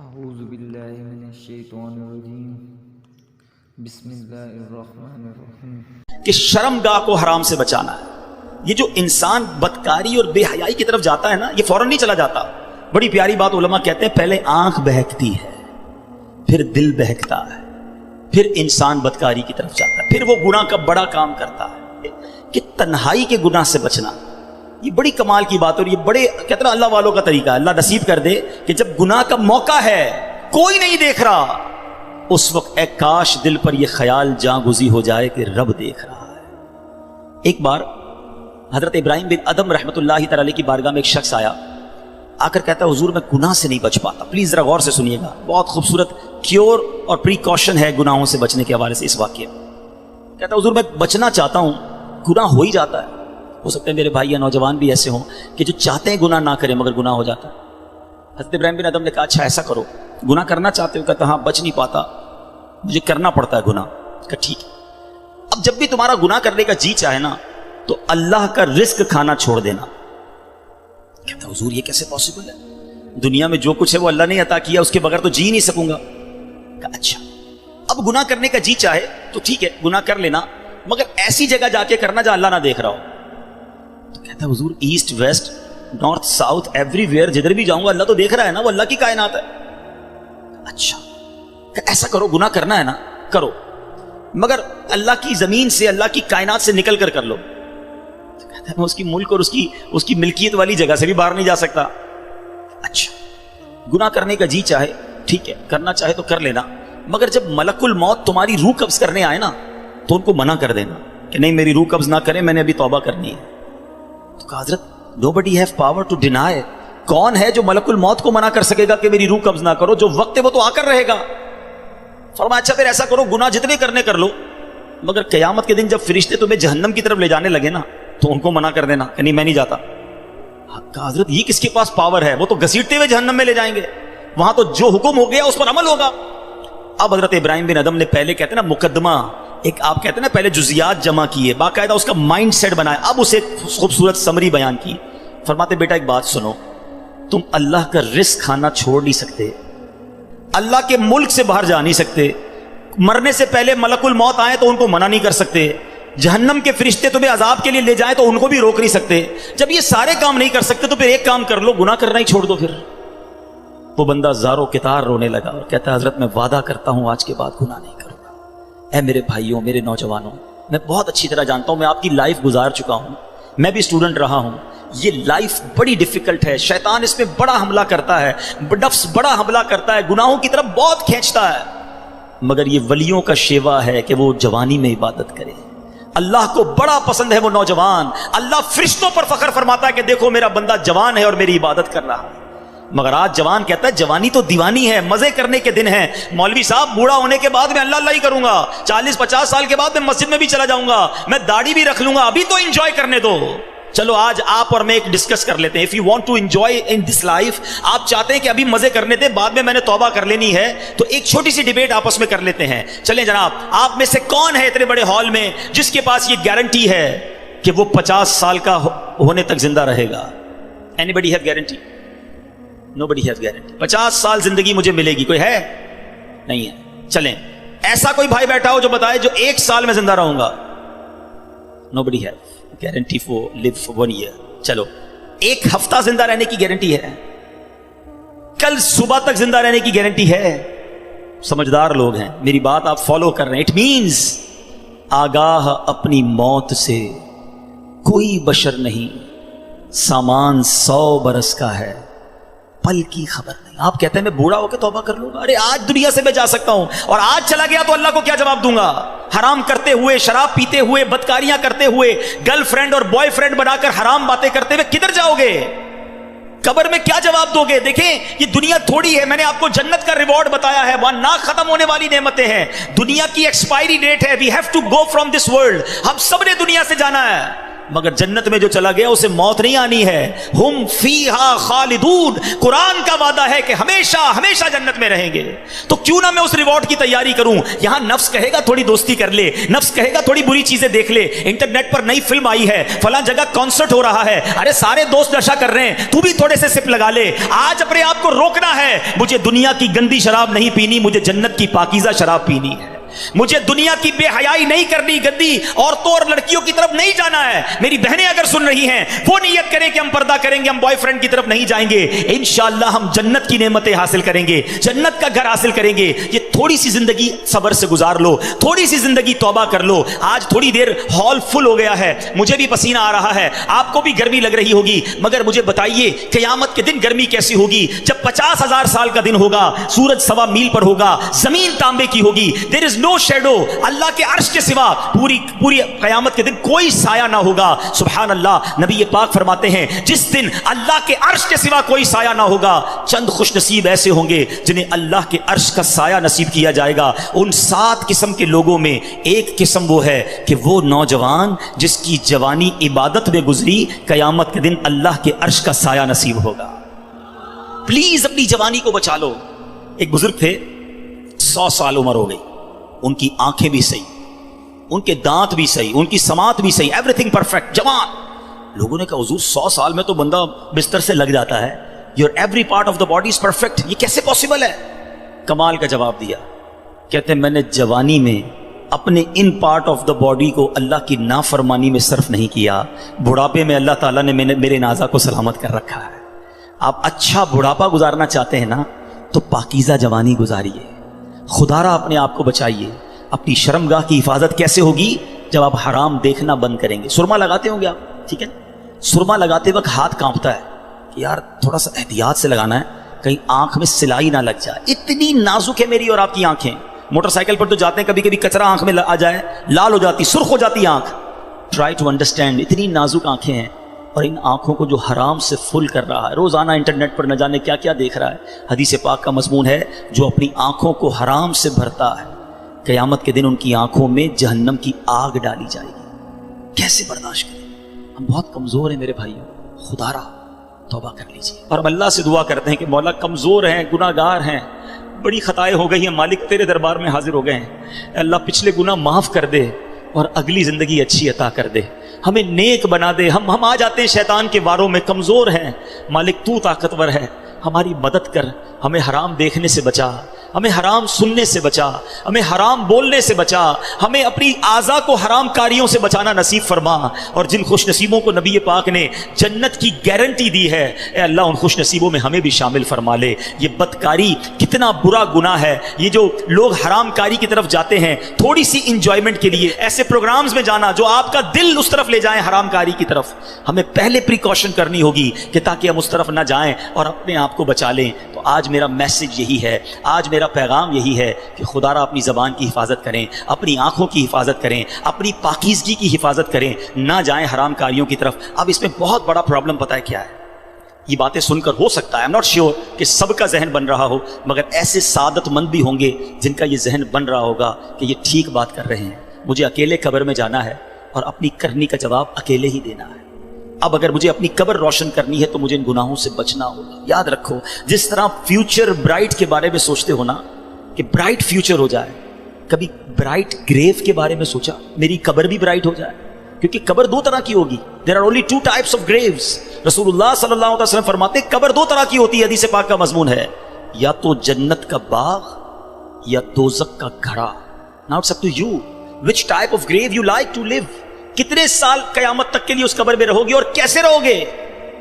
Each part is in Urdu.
اعوذ باللہ من الشیطان الرجیم بسم اللہ الرحمن الرحیم کہ شرمگاہ کو حرام سے بچانا ہے۔ یہ جو انسان بدکاری اور بے حیائی کی طرف جاتا ہے نا، یہ فوراً نہیں چلا جاتا۔ بڑی پیاری بات علماء کہتے ہیں، پہلے آنکھ بہکتی ہے، پھر دل بہکتا ہے، پھر انسان بدکاری کی طرف جاتا ہے، پھر وہ گناہ کا بڑا کام کرتا ہے۔ کہ تنہائی کے گناہ سے بچنا یہ بڑی کمال کی بات ہے، اور یہ بڑے کہتے ہیں اللہ والوں کا طریقہ ہے۔ اللہ نصیب کر دے کہ جب گناہ کا موقع ہے، کوئی نہیں دیکھ رہا، اس وقت اے کاش دل پر یہ خیال جاں گزی ہو جائے کہ رب دیکھ رہا ہے۔ ایک بار حضرت ابراہیم بن ادم رحمۃ اللہ تعالی علیہ کی بارگاہ میں ایک شخص آیا، آ کر کہتا ہے حضور میں گناہ سے نہیں بچ پاتا۔ پلیز ذرا غور سے سنیے گا، بہت خوبصورت کیور اور پریکاشن ہے گناہوں سے بچنے کے حوالے سے اس واقعے میں۔ کہتا ہے حضور میں بچنا چاہتا ہوں، گناہ ہو ہی جاتا ہے۔ ہو سکتا ہے میرے بھائی یا نوجوان بھی ایسے ہوں کہ جو چاہتے ہیں گناہ نہ کریں مگر گناہ ہو جاتا ہے۔ حضرت ابراہیم بن ادم نے کہا اچھا ایسا کرو، گناہ کرنا چاہتے ہو؟ کہتا ہاں بچ نہیں پاتا، مجھے کرنا پڑتا ہے گناہ۔ کہا ٹھیک ہے، اب جب بھی تمہارا گناہ کرنے کا جی چاہے نا تو اللہ کا رزق کھانا چھوڑ دینا۔ کہتا حضور یہ کیسے پاسبل ہے؟ دنیا میں جو کچھ ہے وہ اللہ نے عطا کیا، اس کے بغیر تو جی نہیں سکوں گا۔ کہا اچھا اب گناہ کرنے کا جی چاہے تو ٹھیک ہے گناہ کر لینا، مگر ایسی جگہ جا کے کرنا جہاں اللہ نہ دیکھ رہا ہو۔ تو کہتا ہے حضور east west north south every where جدھر بھی جاؤں گا اللہ تو دیکھ رہا ہے نا، وہ اللہ کی کائنات ہے۔ اچھا ایسا کرو، گناہ کرنا ہے نا کرو، مگر اللہ کی زمین سے اللہ کی کائنات سے نکل کر لو۔ تو کہتا ہے میں اس کی ملک اور اس کی ملکیت والی جگہ سے بھی باہر نہیں جا سکتا۔ اچھا گناہ کرنے کا جی چاہے ٹھیک ہے، کرنا چاہے تو کر لینا، مگر جب ملک الموت تمہاری روح قبض کرنے آئے نا تو ان کو منع کر دینا کہ نہیں میری روح قبض نہ کرے، میں نے ابھی توبہ کرنی ہے۔ تو کہا حضرت nobody have power to deny، کون ہے جو ملک الموت کو منع کر سکے گا کہ میری روح قبض نہ کرو؟ جو وقت ہے وہ تو آ کر رہے گا۔ فرمایا اچھا پھر ایسا کرو، گناہ جتنے کرنے کر لو، مگر قیامت کے دن جب فرشتے تمہیں جہنم کی طرف لے جانے لگے نا تو ان کو منع کر دینا کہ نہیں میں نہیں جاتا۔ کہا حضرت یہ کس کے پاس پاور ہے؟ وہ تو گھسیٹتے ہوئے جہنم میں لے جائیں گے، وہاں تو جو حکم ہو گیا اس پر عمل ہوگا۔ اب حضرت ابراہیم بن ادم نے پہلے کہتے ہیں نا مقدمہ، ایک آپ کہتے ہیں نا پہلے جزیات جمع کیے، باقاعدہ اس کا مائنڈ سیٹ بنایا، اب اسے خوبصورت سمری بیان کی۔ فرماتے بیٹا ایک بات سنو، تم اللہ کا رزق کھانا چھوڑ نہیں سکتے، اللہ کے ملک سے باہر جا نہیں سکتے، مرنے سے پہلے ملک الموت آئے تو ان کو منع نہیں کر سکتے، جہنم کے فرشتے تمہیں عذاب کے لیے لے جائیں تو ان کو بھی روک نہیں سکتے۔ جب یہ سارے کام نہیں کر سکتے تو پھر ایک کام کر لو، گناہ کرنا ہی چھوڑ دو۔ پھر وہ بندہ زاروں کتار رونے لگا اور کہتا ہے حضرت میں وعدہ کرتا ہوں آج کے بعد گناہ نہیں کروں گا۔ اے میرے بھائیوں میرے نوجوانوں، میں بہت اچھی طرح جانتا ہوں، میں آپ کی لائف گزار چکا ہوں، میں بھی اسٹوڈنٹ رہا ہوں، یہ لائف بڑی ڈیفیکلٹ ہے، شیطان اس میں بڑا حملہ کرتا ہے، نفس بڑا حملہ کرتا ہے، گناہوں کی طرف بہت کھینچتا ہے، مگر یہ ولیوں کا شیوا ہے کہ وہ جوانی میں عبادت کرے۔ اللہ کو بڑا پسند ہے وہ نوجوان، اللہ فرشتوں پر فخر فرماتا ہے کہ دیکھو میرا بندہ جوان ہے اور میری عبادت کر رہا ہے۔ مگر آج جوان کہتا ہے جوانی تو دیوانی ہے، مزے کرنے کے دن ہیں، مولوی صاحب بوڑھا ہونے کے بعد میں اللہ اللہ ہی کروں گا، 40-50 سال کے بعد میں مسجد میں بھی چلا جاؤں گا، میں داڑھی بھی رکھ لوں گا، ابھی تو انجوائے کرنے دو۔ چلو آج آپ اور میں ایک ڈسکس کر لیتے ہیں، if you want to enjoy in this life، آپ چاہتے ہیں کہ ابھی مزے کرنے دیں، بعد میں نے توبہ کر لینی ہے، تو ایک چھوٹی سی ڈیبیٹ آپس میں کر لیتے ہیں۔ چلیں جناب، آپ میں سے کون ہے اتنے بڑے ہال میں جس کے پاس یہ گارنٹی ہے کہ وہ 50 سال کا ہونے تک زندہ رہے گا؟ anybody have guarantee؟ nobody has guarantee۔ 50 سال زندگی مجھے ملے گی، کوئی ہے؟ نہیں ہے۔ چلیں ایسا کوئی بھائی بیٹھا ہو جو بتائے جو 1 سال میں زندہ رہوں گا؟ nobody has guarantee for live for 1 year۔ چلو 1 ہفتہ زندہ رہنے کی گارنٹی ہے، کل صبح تک زندہ رہنے کی گارنٹی ہے۔ سمجھدار لوگ ہیں، میری بات آپ فالو کر رہے ہیں۔ اٹ مینز آگاہ اپنی موت سے کوئی بشر نہیں، سامان 100 برس کا ہے، پل کی خبر نہیں۔ آپ کہتے ہیں میں بوڑھا ہو کے توبہ کر لوں گا، ارے آج دنیا سے میں جا سکتا ہوں، اور آج چلا گیا تو اللہ کو کیا جواب دوں گا؟ حرام کرتے ہوئے، شراب پیتے ہوئے، بدکاریاں کرتے ہوئے، گرل فرینڈ اور بوائے فرینڈ بنا کر حرام باتیں کرتے ہوئے کدھر جاؤ گے؟ قبر میں کیا جواب دو گے؟ دیکھیں یہ دنیا تھوڑی ہے، میں نے آپ کو جنت کا ریوارڈ بتایا ہے، وہاں نہ ختم ہونے والی نعمتیں ہیں، دنیا کی ایکسپائری ڈیٹ ہے، we have to go from this world, ہم سب نے دنیا سے جانا ہے، مگر جنت میں جو چلا گیا اسے موت نہیں آنی ہے. ہم فیہا خالدون. قرآن کا وعدہ ہے کہ ہمیشہ ہمیشہ جنت میں رہیں گے. تو کیوں نہ میں اس ریوارڈ کی تیاری کروں. یہاں نفس کہے گا تھوڑی دوستی کر لے, نفس کہے گا تھوڑی بری چیزیں دیکھ لے, انٹرنیٹ پر نئی فلم آئی ہے, فلاں جگہ کانسرٹ ہو رہا ہے, ارے سارے دوست نشا کر رہے ہیں, تو بھی تھوڑے سے سپ لگا لے. آج اپنے آپ کو روکنا ہے. مجھے دنیا کی گندی شراب نہیں پینی, مجھے جنت کی پاکیزہ شراب پینی ہے. مجھے دنیا کی بے حیائی نہیں کرنی, گندی عورتوں اور لڑکیوں کی طرف نہیں جانا ہے. میری بہنیں اگر سن رہی ہیں وہ نیت کریں کہ ہم پردہ کریں گے, ہم بوائے فرینڈ کی طرف نہیں جائیں گے. انشاءاللہ ہم جنت کی نعمتیں حاصل کریں گے, جنت کا گھر حاصل کریں گے. یہ تھوڑی سی زندگی صبر سے گزار لو, تھوڑی سی زندگی توبہ کر لو. آج تھوڑی دیر ہال فل ہو گیا ہے, مجھے بھی پسینہ آ رہا ہے, آپ کو بھی گرمی لگ رہی ہوگی, مگر مجھے بتائیے قیامت کے دن گرمی کیسی ہوگی جب 50,000 سال کا دن ہوگا, سورج 1.25 میل پر ہوگا, زمین تانبے کی ہوگی, دیر از نو شیڈو. اللہ کے عرش کے سوا پوری قیامت کے دن کوئی سایہ نہ ہوگا. سبحان اللہ. نبی پاک فرماتے ہیں جس دن اللہ کے عرش کے سوا کوئی سایہ نہ ہوگا, چند خوش نصیب ایسے ہوں گے جنہیں اللہ کے عرش کا سایہ نصیب کیا جائے گا. ان 7 قسم کے لوگوں میں ایک قسم وہ ہے کہ وہ نوجوان جس کی جوانی عبادت میں گزری, قیامت کے دن اللہ کے عرش کا سایہ نصیب ہوگا. پلیز اپنی جوانی کو بچا لو. ایک بزرگ تھے, 100 سال عمر ہو گئی, ان کی آنکھیں بھی صحیح, ان کے دانت بھی صحیح, ان کی سماعت بھی صحیح, ایوری تھنگ پرفیکٹ, جوان. لوگوں نے کہا حضور 100 سال میں تو بندہ بستر سے لگ جاتا ہے, your every part of the body is perfect, یہ کیسے پاسبل ہے؟ کمال کا جواب دیا. کہتے ہیں میں نے جوانی میں اپنے in part of the body کو اللہ کی نافرمانی میں صرف نہیں کیا, بڑھاپے میں اللہ تعالیٰ نے میرے نازا کو سلامت کر رکھا ہے. آپ اچھا بڑھاپا گزارنا چاہتے ہیں نا, تو پاکیزہ جوانی گزاریے, خدا را اپنے آپ کو بچائیے. اپنی شرمگاہ کی حفاظت کیسے ہوگی؟ جب آپ حرام دیکھنا بند کریں گے. سرما لگاتے ہوں گے آپ, ٹھیک ہے, سرما لگاتے وقت ہاتھ کانپتا ہے کہ یار تھوڑا سا احتیاط سے لگانا ہے, کہیں آنکھ میں سلائی نہ لگ جائے. اتنی نازک ہے میری اور آپ کی آنکھیں. موٹر سائیکل پر تو جاتے ہیں, کبھی کبھی کچرا آنکھ میں آ جائے, لال ہو جاتی, سرخ ہو جاتی آنکھ. ٹرائی ٹو انڈرسٹینڈ, اتنی نازک آنکھیں ہیں, اور ان آنکھوں کو جو حرام سے فل کر رہا ہے, روزانہ انٹرنیٹ پر نہ جانے کیا کیا دیکھ رہا ہے. حدیث پاک کا مضمون ہے جو اپنی آنکھوں کو حرام سے بھرتا ہے, قیامت کے دن ان کی آنکھوں میں جہنم کی آگ ڈالی جائے گی. کیسے برداشت کریں؟ ہم بہت کمزور ہیں میرے بھائیوں, خدا را توبہ کر لیجیے. اور ہم اللہ سے دعا کرتے ہیں کہ مولا کمزور ہیں, گناہ گار ہیں, بڑی خطائیں ہو گئی ہیں, مالک تیرے دربار میں حاضر ہو گئے ہیں. اللہ پچھلے گناہ معاف کر دے اور اگلی زندگی اچھی عطا کر دے, ہمیں نیک بنا دے. ہم آ جاتے ہیں شیطان کے واروں میں, کمزور ہیں. مالک تو طاقتور ہے, ہماری مدد کر, ہمیں حرام دیکھنے سے بچا, ہمیں حرام سننے سے بچا, ہمیں حرام بولنے سے بچا, ہمیں اپنی اعضاء کو حرام کاریوں سے بچانا نصیب فرما. اور جن خوش نصیبوں کو نبی پاک نے جنت کی گارنٹی دی ہے, اے اللہ ان خوش نصیبوں میں ہمیں بھی شامل فرما لے. یہ بدکاری کتنا برا گناہ ہے. یہ جو لوگ حرام کاری کی طرف جاتے ہیں تھوڑی سی انجوائمنٹ کے لیے, ایسے پروگرامز میں جانا جو آپ کا دل اس طرف لے جائیں حرام کاری کی طرف, ہمیں پہلے پریکاشن کرنی ہوگی کہ تاکہ ہم اس طرف نہ جائیں اور اپنے آپ کو بچا لیں. تو آج میرا میسج یہی ہے, آج میرا پیغام یہی ہے کہ خدا را اپنی زبان کی حفاظت کریں, اپنی آنکھوں کی حفاظت کریں, اپنی پاکیزگی کی حفاظت کریں, نہ جائیں حرام کاریوں کی طرف. اب اس میں بہت بڑا پرابلم پتہ ہے کیا ہے؟ یہ باتیں سن کر ہو سکتا ہے, I'm not sure کہ سب کا ذہن بن رہا ہو, مگر ایسے سعادت مند بھی ہوں گے جن کا یہ ذہن بن رہا ہوگا کہ یہ ٹھیک بات کر رہے ہیں, مجھے اکیلے قبر میں جانا ہے اور اپنی کرنی کا جواب اکیلے ہی دینا ہے. اب اگر مجھے اپنی قبر روشن کرنی ہے تو مجھے ان گناہوں سے بچنا ہوگا. یاد رکھو, جس طرح فیوچر برائٹ کے بارے میں سوچتے ہو نا کہ برائٹ فیوچر ہو جائے, کبھی برائٹ گریو کے بارے میں سوچا میری قبر بھی برائٹ ہو جائے؟ کیونکہ قبر 2 طرح کی ہوگی. There are only 2 types of graves. رسول اللہ صلی اللہ علیہ وسلم فرماتے ہیں قبر 2 طرح کی ہوتی ہے, حدیث پاک کا مضمون ہے, یا تو جنت کا باغ یا دوزخ کا گھڑا. Now it's up to you which type of grave you like to live. کتنے سال قیامت تک کے لیے اس قبر میں رہو گے اور کیسے رہو گے؟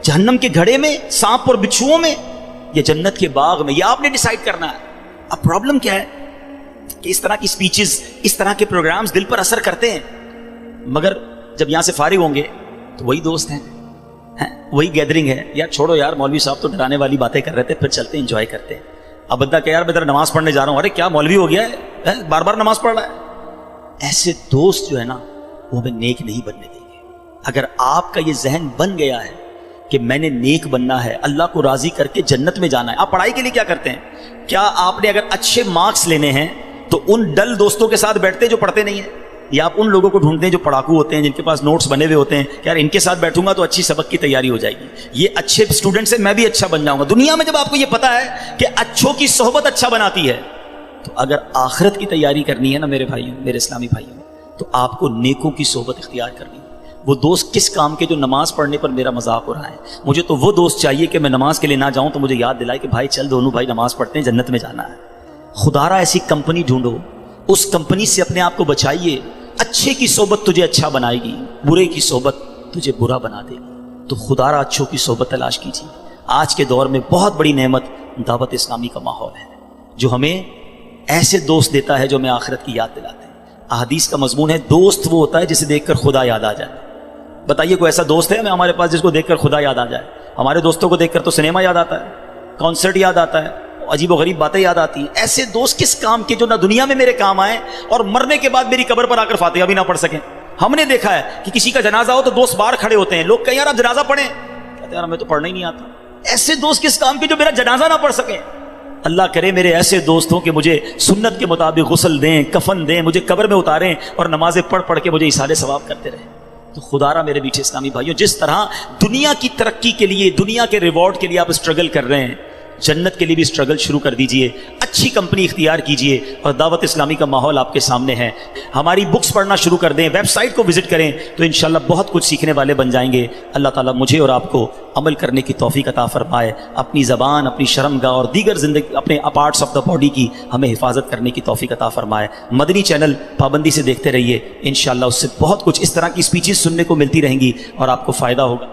جہنم کے گھڑے میں, سانپ اور بچھوؤں میں, یا جنت کے باغ میں؟ یہ آپ نے ڈیسائیڈ کرنا ہے. اب پرابلم کیا ہے کہ اس طرح کی سپیچز, اس طرح کے پروگرامز دل پر اثر کرتے ہیں, مگر جب یہاں سے فارغ ہوں گے تو وہی دوست ہیں, وہی گیدرنگ ہے. یار چھوڑو یار, مولوی صاحب تو ڈرانے والی باتیں کر رہے تھے, پھر چلتے ہیں انجوائے کرتے ہیں. اب بندہ کہ یار میں ذرا نماز پڑھنے جا رہا ہوں, ارے کیا مولوی ہو گیا ہے, بار بار نماز پڑھ رہا ہے. ایسے دوست جو ہے نا وہ ہمیں نیک نہیں بننے دیں گے. اگر آپ کا یہ ذہن بن گیا ہے کہ میں نے نیک بننا ہے, اللہ کو راضی کر کے جنت میں جانا ہے. آپ پڑھائی کے لیے کیا کرتے ہیں؟ کیا آپ نے اگر اچھے مارکس لینے ہیں تو ان ڈل دوستوں کے ساتھ بیٹھتے جو پڑھتے نہیں ہیں؟ یا آپ ان لوگوں کو ڈھونڈتے ہیں جو پڑھاکو ہوتے ہیں، جن کے پاس نوٹس بنے ہوئے ہوتے ہیں کہ یار ان کے ساتھ بیٹھوں گا تو اچھی سبق کی تیاری ہو جائے گی، یہ اچھے اسٹوڈنٹ سے میں بھی اچھا بن جاؤں گا۔ دنیا میں جب آپ کو یہ پتا ہے کہ اچھوں کی صحبت اچھا بناتی ہے، تو اگر آخرت کی تیاری کرنی ہے نا میرے بھائیوں، میرے اسلامی بھائیوں، تو آپ کو نیکوں کی صحبت اختیار کرنی ہے۔ وہ دوست کس کام کے جو نماز پڑھنے پر میرا مذاق ہو رہا ہے، مجھے تو وہ دوست چاہیے کہ میں نماز کے لیے نہ جاؤں تو مجھے یاد دلائے کہ بھائی چل دونوں بھائی نماز پڑھتے ہیں، جنت میں جانا ہے۔ خدا را ایسی کمپنی ڈھونڈو، اس کمپنی سے اپنے آپ کو بچائیے۔ اچھے کی صحبت تجھے اچھا بنائے گی، برے کی صحبت تجھے برا بنا دے گی۔ تو خدا را اچھوں کی صحبت تلاش کیجیے۔ آج کے دور میں بہت بڑی نعمت دعوت اسلامی کا ماحول ہے، جو ہمیں ایسے دوست دیتا ہے جو ہمیں آخرت کی یاد دلاتے ہیں۔ احادیث کا مضمون ہے دوست وہ ہوتا ہے جسے دیکھ کر خدا یاد آ جائے۔ بتائیے کوئی ایسا دوست ہے ہمارے پاس جس کو دیکھ کر خدا یاد آ جائے؟ ہمارے دوستوں کو دیکھ کر تو سنیما یاد آتا ہے، کانسرٹ یاد آتا ہے، عجیب و غریب باتیں یاد آتی ہیں۔ ایسے دوست کس کام کے جو نہ دنیا میں میرے کام آئیں اور مرنے کے بعد میری قبر پر آ کر فاتحہ بھی نہ پڑھ سکیں۔ ہم نے دیکھا ہے کہ کسی کا جنازہ ہو تو دوست باہر کھڑے ہوتے ہیں، لوگ کہیں یار آپ جنازہ پڑھیں، کہتے ہیں یار ہمیں تو پڑھنا ہی نہیں آتا۔ ایسے دوست کس کام کے جو میرا جنازہ نہ پڑھ سکیں؟ اللہ کرے میرے ایسے دوست ہوں کہ مجھے سنت کے مطابق غسل دیں، کفن دیں، مجھے قبر میں اتاریں اور نمازیں پڑھ پڑھ کے مجھے ایصال ثواب کرتے رہیں۔ تو خدا را میرے میٹھے اسلامی بھائیوں، جس طرح دنیا کی ترقی کے لیے، دنیا کے ریوارڈ کے لیے آپ اسٹرگل کر رہے ہیں، جنت کے لیے بھی اسٹرگل شروع کر دیجئے۔ اچھی کمپنی اختیار کیجئے اور دعوت اسلامی کا ماحول آپ کے سامنے ہے۔ ہماری بکس پڑھنا شروع کر دیں، ویب سائٹ کو وزٹ کریں تو انشاءاللہ بہت کچھ سیکھنے والے بن جائیں گے۔ اللہ تعالیٰ مجھے اور آپ کو عمل کرنے کی توفیق عطا فرمائے، اپنی زبان، اپنی شرمگاہ اور دیگر زندگی اپنے پارٹس آف دا باڈی کی ہمیں حفاظت کرنے کی توفیق عطا فرمائے۔ مدنی چینل پابندی سے دیکھتے رہیے، انشاءاللہ اس سے بہت کچھ اس طرح کی اسپیچز سننے کو ملتی رہیں گی اور آپ کو فائدہ ہوگا۔